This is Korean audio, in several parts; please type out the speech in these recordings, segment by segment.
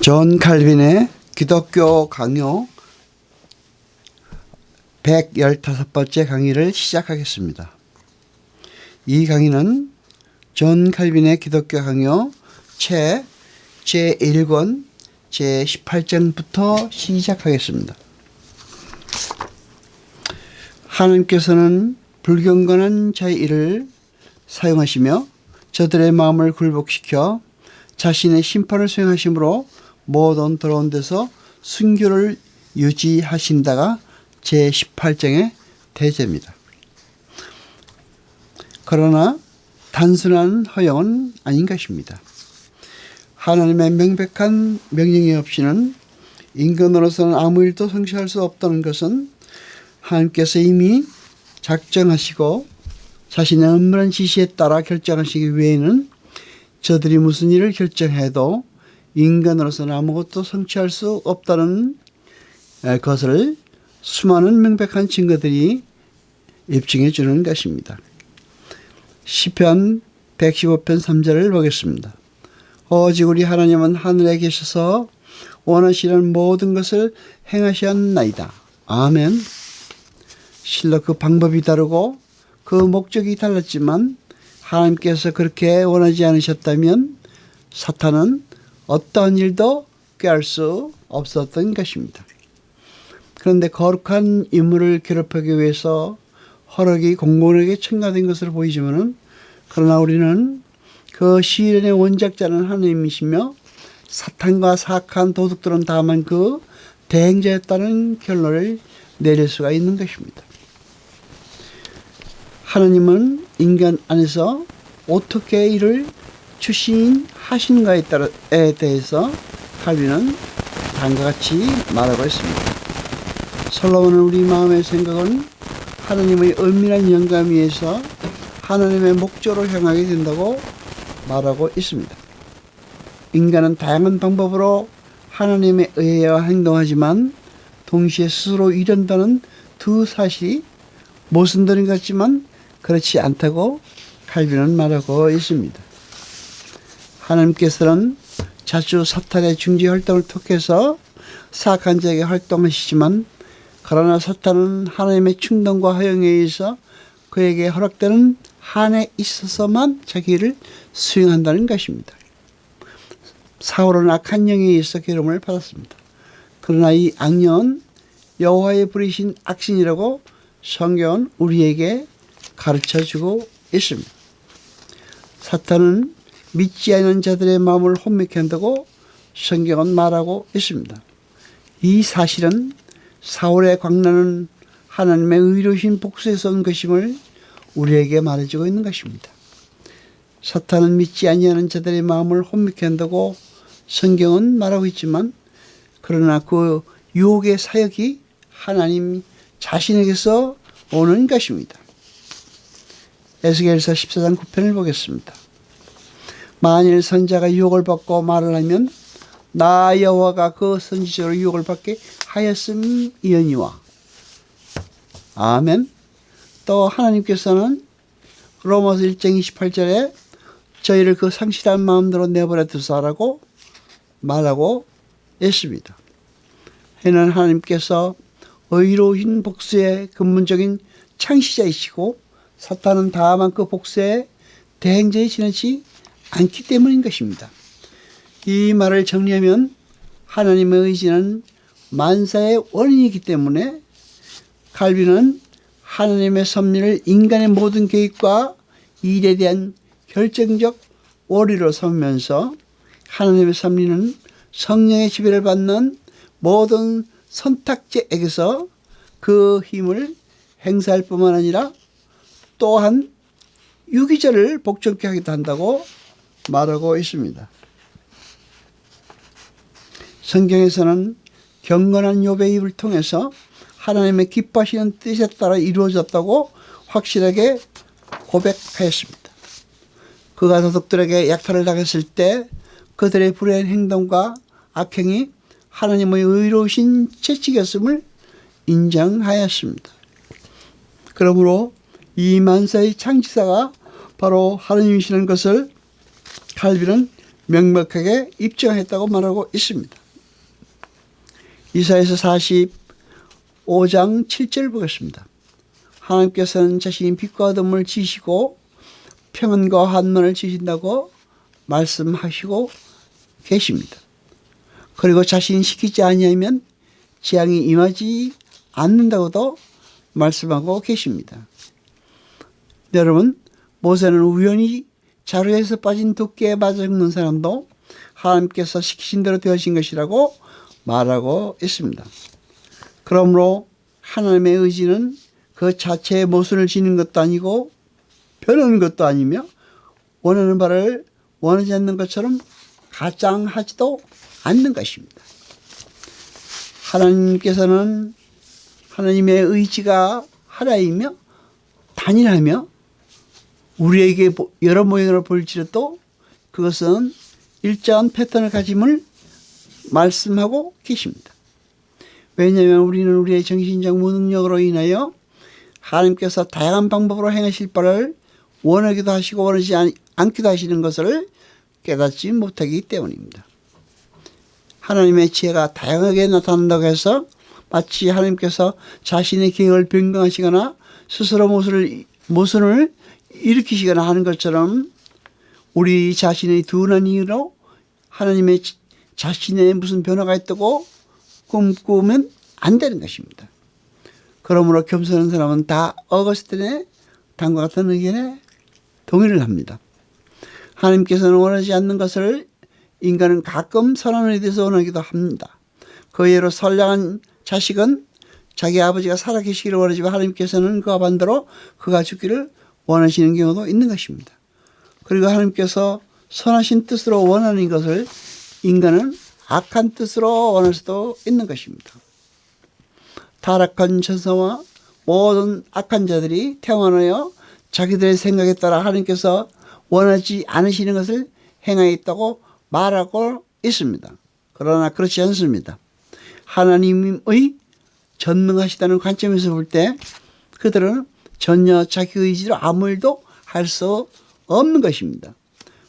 존 칼빈의 기독교 강요 115번째 강의를 시작하겠습니다. 이 강의는 존 칼빈의 기독교 강요 책 제1권 제18장부터 시작하겠습니다. 하나님께서는 불경건한 자의 일을 사용하시며 저들의 마음을 굴복시켜 자신의 심판을 수행하심으로 모든 더러운 데서 순교를 유지하신다가 제18장의 대제입니다. 그러나 단순한 허용은 아닌 것입니다. 하나님의 명백한 명령이 없이는 인간으로서는 아무 일도 성취할 수 없다는 것은 하나님께서 이미 작정하시고 자신의 엄밀한 지시에 따라 결정하시기 외에는 저들이 무슨 일을 결정해도 인간으로서는 아무것도 성취할 수 없다는 것을 수많은 명백한 증거들이 입증해 주는 것입니다. 시편 115편 3절을 보겠습니다. 오직 우리 하나님은 하늘에 계셔서 원하시는 모든 것을 행하셨나이다. 아멘. 실로 그 방법이 다르고 그 목적이 달랐지만 하나님께서 그렇게 원하지 않으셨다면 사탄은 어떠한 일도 꾀할 수 없었던 것입니다. 그런데 거룩한 인물을 괴롭히기 위해서 허락이 공공에게 첨가된 것으로 보이지만 그러나 우리는 그 시련의 원작자는 하나님이시며 사탄과 사악한 도둑들은 다만 그 대행자였다는 결론을 내릴 수가 있는 것입니다. 하나님은 인간 안에서 어떻게 일을 추진하시는가에 대해서 칼빈은 다음과 같이 말하고 있습니다. 솔로몬은 우리 마음의 생각은 하나님의 은밀한 영감 위에서 하나님의 목적으로 향하게 된다고 말하고 있습니다. 인간은 다양한 방법으로 하나님에 의하여 행동하지만 동시에 스스로 이른다는 두 사실이 모순되는 것 같지만 그렇지 않다고 칼빈은 말하고 있습니다. 하나님께서는 자주 사탄의 중지 활동을 통해서 사악한 자에게 활동하시지만 그러나 사탄은 하나님의 충동과 허용에 의해서 그에게 허락되는 한에 있어서만 자기 일을 수행한다는 것입니다. 사울은 악한 영에 의해서 괴로움을 받았습니다. 그러나 이 악령은 여호와의 부리신 악신이라고 성경은 우리에게 가르쳐주고 있습니다. 사탄은 믿지 않는 자들의 마음을 혼미케 한다고 성경은 말하고 있습니다. 이 사실은 사울의 광란은 하나님의 의로우신 복수에서 온 것임을 우리에게 말해주고 있는 것입니다. 사탄은 믿지 아니하는 자들의 마음을 혼미케 한다고 성경은 말하고 있지만 그러나 그 유혹의 사역이 하나님 자신에게서 오는 것입니다. 에스겔서 14장 9편을 보겠습니다. 만일 선자가 유혹을 받고 말을 하면 나 여호와가 그 선지자로 유혹을 받게 하였음이니와. 아멘. 또 하나님께서는 로마서 1장 28절에 저희를 그 상실한 마음대로 내버려 두사라고 말하고 있습니다. 이는 하나님께서 의로우신 복수의 근본적인 창시자이시고 사탄은 다만 그 복수의 대행자에 지나지 않기 때문인 것입니다. 이 말을 정리하면 하나님의 의지는 만사의 원인이기 때문에 칼빈은 하나님의 섭리를 인간의 모든 계획과 일에 대한 결정적 원리로 삼으면서 하나님의 섭리는 성령의 지배를 받는 모든 선택자에게서 그 힘을 행사할 뿐만 아니라 또한 유기자를 복종케 하기도 한다고 말하고 있습니다. 성경에서는 경건한 욥의 입을 통해서 하나님의 기뻐하시는 뜻에 따라 이루어졌다고 확실하게 고백하였습니다. 그가 도둑들에게 약탈을 당했을 때 그들의 불의한 행동과 악행이 하나님의 의로우신 채찍이었음을 인정하였습니다. 그러므로 이 만사의 창시자가 바로 하나님이시는 것을 칼빈은 명백하게 입증했다고 말하고 있습니다. 이사야서 45장 7절 보겠습니다. 하나님께서는 자신이 빛과 어둠을 지시고 평안과 환난을 지신다고 말씀하시고 계십니다. 그리고 자신이 시키지 아니하면 재앙이 임하지 않는다고도 말씀하고 계십니다. 여러분, 모세는 우연히 자루에서 빠진 도끼에 맞아 죽는 사람도 하나님께서 시키신 대로 되어진 것이라고 말하고 있습니다. 그러므로 하나님의 의지는 그 자체의 모순을 지닌 것도 아니고 변하는 것도 아니며 원하는 바를 원하지 않는 것처럼 가장하지도 않는 것입니다. 하나님께서는 하나님의 의지가 하나이며 단일하며 우리에게 여러 모양으로 보일지라도 그것은 일정한 패턴을 가짐을 말씀하고 계십니다. 왜냐하면 우리는 우리의 정신적 무능력으로 인하여 하나님께서 다양한 방법으로 행하실 바를 원하기도 하시고 원하지 않기도 하시는 것을 깨닫지 못하기 때문입니다. 하나님의 지혜가 다양하게 나타난다고 해서 마치 하나님께서 자신의 계획을 변경하시거나 스스로 모순을 일으키시거나 하는 것처럼 우리 자신의 둔한 이유로 하나님의 자신의 무슨 변화가 있다고 꿈꾸면 안 되는 것입니다. 그러므로 겸손한 사람은 다 어거스틴의 다음과 같은 의견에 동의를 합니다. 하나님께서는 원하지 않는 것을 인간은 가끔 선한 의에서 원하기도 합니다. 그 예로 선량한 자식은 자기 아버지가 살아계시기를 원하지만 하나님께서는 그와 반대로 그가 죽기를 원하시는 경우도 있는 것입니다. 그리고 하나님께서 선하신 뜻으로 원하는 것을 인간은 악한 뜻으로 원할 수도 있는 것입니다. 타락한 천사와 모든 악한 자들이 태어나여 자기들의 생각에 따라 하나님께서 원하지 않으시는 것을 행하였다고 말하고 있습니다. 그러나 그렇지 않습니다. 하나님의 전능하시다는 관점에서 볼 때 그들은 전혀 자기 의지로 아무 일도 할 수 없는 것입니다.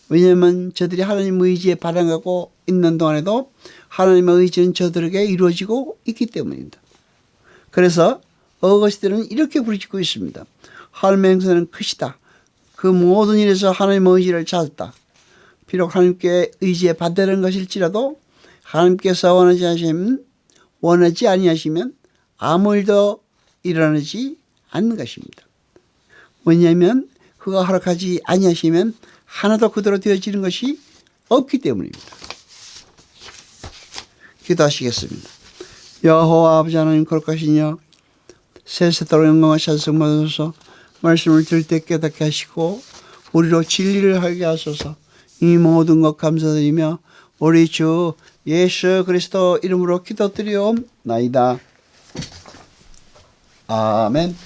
왜냐하면 저들이 하나님의 의지에 반항하고 있는 동안에도 하나님의 의지는 저들에게 이루어지고 있기 때문입니다. 그래서 어거스틴은 이렇게 부르짖고 있습니다. 하나님의 행사는 크시다. 그 모든 일에서 하나님의 의지를 찾았다. 비록 하나님께 의지에 반대하는 것일지라도 하나님께서 원하지 아니하시면 아무 일도 일어나지 않는 것입니다. 왜냐하면 그가 허락하지 아니하시면 하나도 그대로 되어지는 것이 없기 때문입니다. 기도하시겠습니다. 여호와 아버지 하나님 거룩하시며 세세토록 영광과 찬송 받으소서. 말씀을 들을 때 깨닫게 하시고 우리로 진리를 하게 하소서. 이 모든 것 감사드리며 우리 주 예수 그리스도 이름으로 기도드리옵나이다. 아멘.